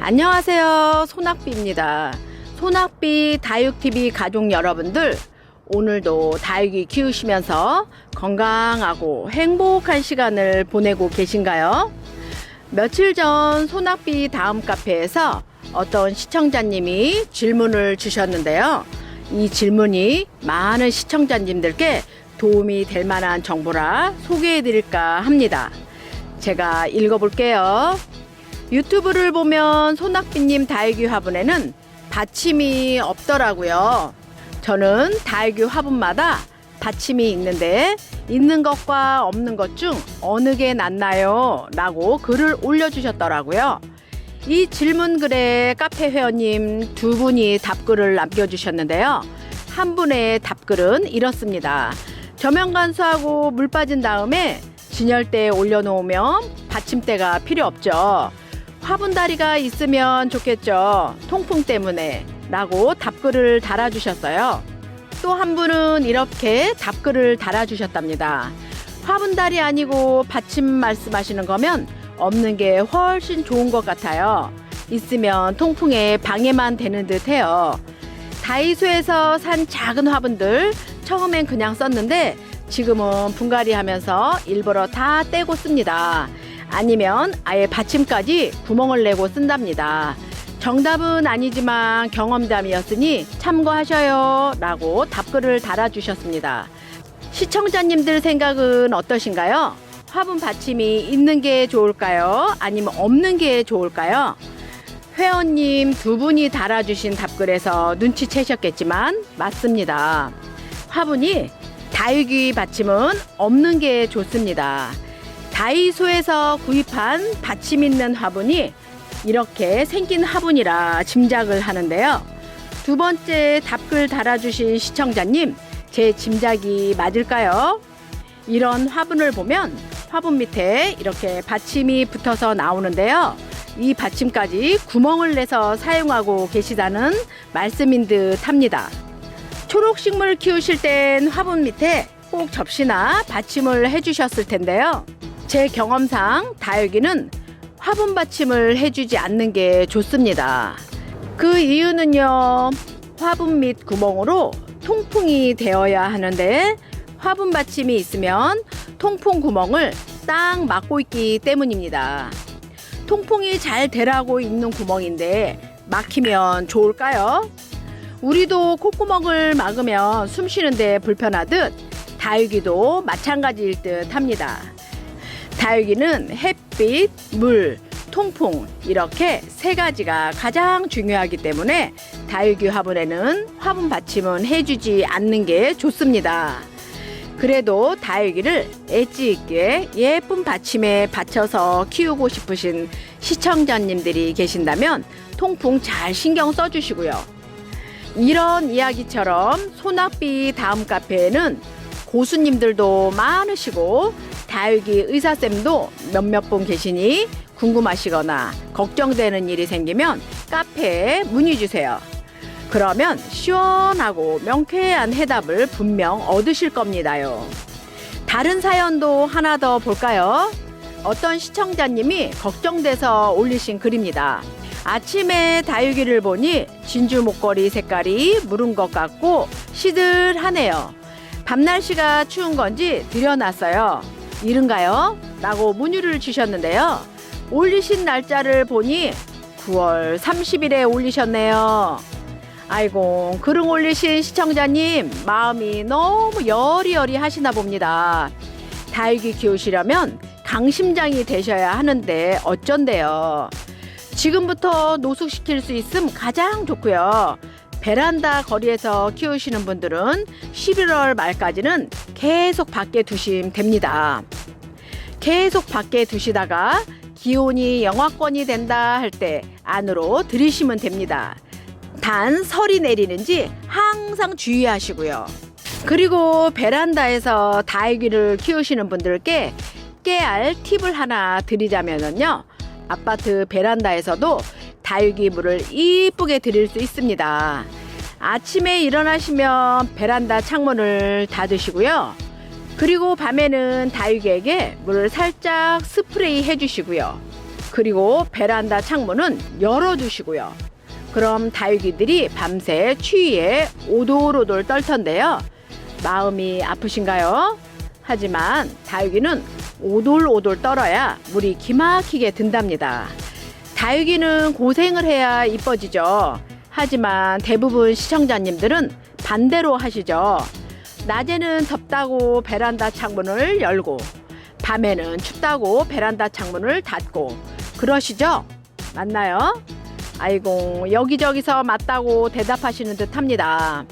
안녕하세요, 소낙비입니다. 소낙비 다육TV 가족 여러분들, 오늘도 다육이 키우시면서 건강하고 행복한 시간을 보내고 계신가요? 며칠 전 소낙비 다음 카페에서 어떤 시청자님이 질문을 주셨는데요. 이 질문이 많은 시청자님들께 도움이 될 만한 정보라 소개해 드릴까 합니다. 제가 읽어볼게요. 유튜브를 보면 소낙비님 다육이 화분에는 받침이 없더라고요. 저는 다육이 화분마다 받침이 있는데 있는 것과 없는 것 중 어느 게 낫나요? 라고 글을 올려주셨더라고요. 이 질문 글에 카페 회원님 두 분이 답글을 남겨주셨는데요. 한 분의 답글은 이렇습니다. 저면 간수하고 물 빠진 다음에 진열대에 올려놓으면 받침대가 필요 없죠. 화분 다리가 있으면 좋겠죠. 통풍 때문에 라고 답글을 달아주셨어요. 또 한 분은 이렇게 답글을 달아주셨답니다. 화분 다리 아니고 받침 말씀하시는 거면 없는 게 훨씬 좋은 것 같아요. 있으면 통풍에 방해만 되는 듯 해요. 다이소에서 산 작은 화분들 처음엔 그냥 썼는데 지금은 분갈이 하면서 일부러 다 떼고 씁니다. 아니면 아예 받침까지 구멍을 내고 쓴답니다. 정답은 아니지만 경험담이었으니 참고하셔요 라고 답글을 달아주셨습니다. 시청자님들 생각은 어떠신가요? 화분 받침이 있는 게 좋을까요? 아니면 없는 게 좋을까요? 회원님 두 분이 달아주신 답글에서 눈치채셨겠지만 맞습니다. 화분이 다육이 받침은 없는 게 좋습니다. 다이소에서 구입한 받침 있는 화분이 이렇게 생긴 화분이라 짐작을 하는데요. 두 번째 답글 달아주신 시청자님, 제 짐작이 맞을까요? 이런 화분을 보면 화분 밑에 이렇게 받침이 붙어서 나오는데요. 이 받침까지 구멍을 내서 사용하고 계시다는 말씀인 듯 합니다. 초록식물 키우실 땐 화분 밑에 꼭 접시나 받침을 해주셨을 텐데요. 제 경험상 다육이는 화분 받침을 해주지 않는 게 좋습니다. 그 이유는요, 화분 밑 구멍으로 통풍이 되어야 하는데 화분 받침이 있으면 통풍 구멍을 딱 막고 있기 때문입니다. 통풍이 잘 되라고 있는 구멍인데 막히면 좋을까요? 우리도 콧구멍을 막으면 숨 쉬는데 불편하듯 다육이도 마찬가지일 듯 합니다. 다육이는 햇빛, 물, 통풍 이렇게 세 가지가 가장 중요하기 때문에 다육이 화분에는 화분 받침은 해주지 않는 게 좋습니다. 그래도 다육이를 엣지 있게 예쁜 받침에 받쳐서 키우고 싶으신 시청자님들이 계신다면 통풍 잘 신경 써주시고요. 이런 이야기처럼 소낙비 다음 카페에는 고수님들도 많으시고 다육이 의사쌤도 몇몇 분 계시니 궁금하시거나 걱정되는 일이 생기면 카페에 문의 주세요. 그러면 시원하고 명쾌한 해답을 분명 얻으실 겁니다요. 다른 사연도 하나 더 볼까요? 어떤 시청자님이 걱정돼서 올리신 글입니다. 아침에 다육이를 보니 진주 목걸이 색깔이 무른 것 같고 시들하네요. 밤 날씨가 추운 건지 들여놨어요. 이른가요? 라고 문의를 주셨는데요. 올리신 날짜를 보니 9월 30일에 올리셨네요. 아이고, 글을 올리신 시청자님 마음이 너무 여리여리 하시나 봅니다. 다육이 키우시려면 강심장이 되셔야 하는데 어쩐대요. 지금부터 노숙시킬 수 있음 가장 좋고요. 베란다 거리에서 키우시는 분들은 11월 말까지는 계속 밖에 두시면 됩니다. 계속 밖에 두시다가 기온이 영하권이 된다 할 때 안으로 들이시면 됩니다. 단 설이 내리는지 항상 주의하시고요. 그리고 베란다에서 다육이를 키우시는 분들께 깨알 팁을 하나 드리자면요. 아파트 베란다에서도 다육이 물을 이쁘게 드릴 수 있습니다. 아침에 일어나시면 베란다 창문을 닫으시고요. 그리고 밤에는 다육이에게 물을 살짝 스프레이 해주시고요. 그리고 베란다 창문은 열어두시고요. 그럼 다육이들이 밤새 추위에 오돌오돌 떨 텐데요. 마음이 아프신가요? 하지만 다육이는 오돌오돌 떨어야 물이 기막히게 든답니다. 다육이는 고생을 해야 이뻐지죠. 하지만 대부분 시청자님들은 반대로 하시죠. 낮에는 덥다고 베란다 창문을 열고 밤에는 춥다고 베란다 창문을 닫고 그러시죠? 맞나요? 아이고, 여기저기서 맞다고 대답하시는 듯 합니다.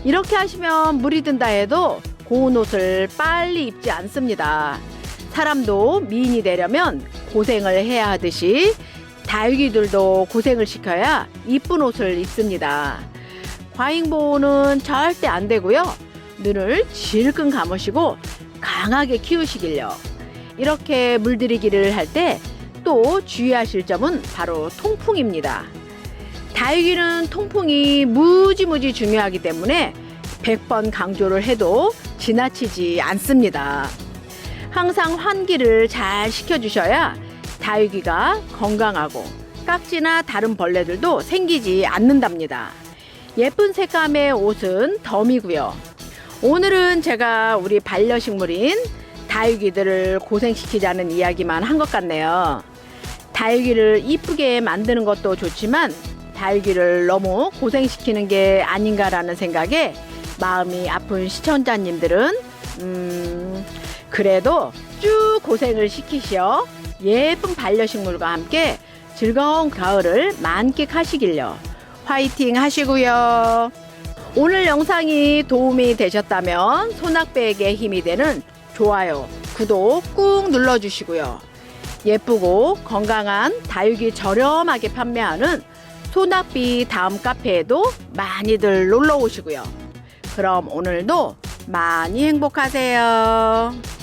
이렇게 하시면 물이 든다 해도 고운 옷을 빨리 입지 않습니다. 사람도 미인이 되려면 고생을 해야 하듯이 다육이들도 고생을 시켜야 이쁜 옷을 입습니다. 과잉보호는 절대 안 되고요. 눈을 질끈 감으시고 강하게 키우시길요. 이렇게 물들이기를 할 때 또 주의하실 점은 바로 통풍입니다. 다육이는 통풍이 무지무지 중요하기 때문에 100번 강조를 해도 지나치지 않습니다. 항상 환기를 잘 시켜주셔야 다육이가 건강하고 깍지나 다른 벌레들도 생기지 않는답니다. 예쁜 색감의 옷은 덤이고요. 오늘은 제가 우리 반려식물인 다육이들을 고생시키자는 이야기만 한 것 같네요. 다육이를 이쁘게 만드는 것도 좋지만 다육이를 너무 고생시키는 게 아닌가라는 생각에 마음이 아픈 시청자님들은 그래도 쭉 고생을 시키시어 예쁜 반려식물과 함께 즐거운 가을을 만끽하시길요. 화이팅 하시고요. 오늘 영상이 도움이 되셨다면 소낙배에게 힘이 되는 좋아요, 구독 꾹 눌러주시고요. 예쁘고 건강한 다육이 저렴하게 판매하는 소낙비 다음 카페에도 많이들 놀러 오시고요. 그럼 오늘도 많이 행복하세요.